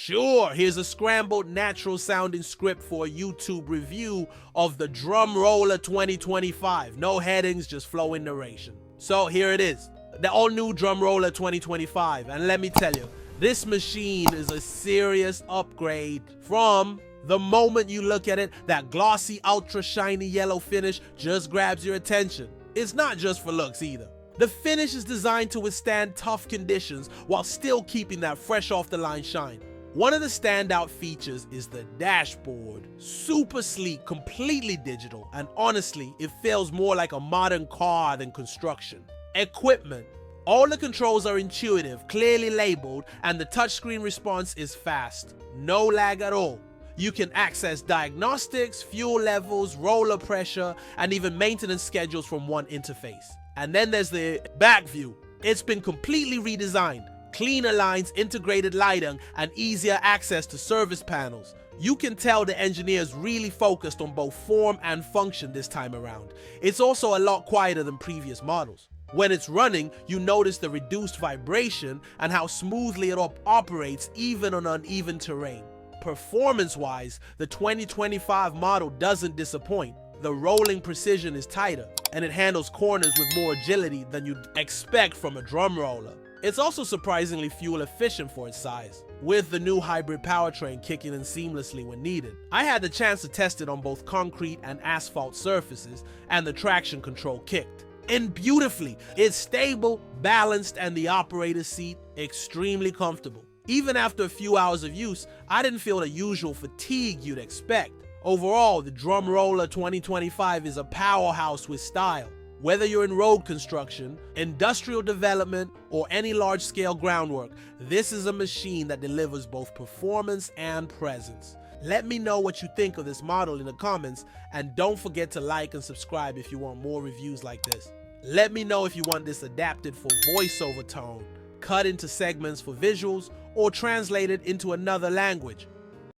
Sure, here's a scrambled, natural sounding script for a YouTube review of the Drumroller 2025. No headings, just flowing narration. So here it is, the all-new Drumroller 2025. And let me tell you, this machine is a serious upgrade. From the moment you look at it, that glossy, ultra shiny yellow finish just grabs your attention. It's not just for looks either. The finish is designed to withstand tough conditions while still keeping that fresh off the line shine. One of the standout features is the dashboard. Super sleek, completely digital, and honestly, it feels more like a modern car than construction. Equipment. All the controls are intuitive, clearly labeled, and the touchscreen response is fast. No lag at all. You can access diagnostics, fuel levels, roller pressure, and even maintenance schedules from one interface. And then there's the back view. It's been completely redesigned. Cleaner lines, integrated lighting, and easier access to service panels. You can tell the engineers really focused on both form and function this time around. It's also a lot quieter than previous models. When it's running, you notice the reduced vibration and how smoothly it operates even on uneven terrain. Performance-wise, the 2025 model doesn't disappoint. The rolling precision is tighter, and it handles corners with more agility than you'd expect from a drum roller. It's also surprisingly fuel efficient for its size, with the new hybrid powertrain kicking in seamlessly when needed. I had the chance to test it on both concrete and asphalt surfaces, and the traction control kicked in beautifully. It's stable, balanced, and the operator's seat extremely comfortable. Even after a few hours of use, I didn't feel the usual fatigue you'd expect. Overall, the Drumroller 2025 is a powerhouse with style. Whether you're in road construction, industrial development, or any large-scale groundwork, this is a machine that delivers both performance and presence. Let me know what you think of this model in the comments, and don't forget to like and subscribe if you want more reviews like this. Let me know if you want this adapted for voiceover tone, cut into segments for visuals, or translated into another language.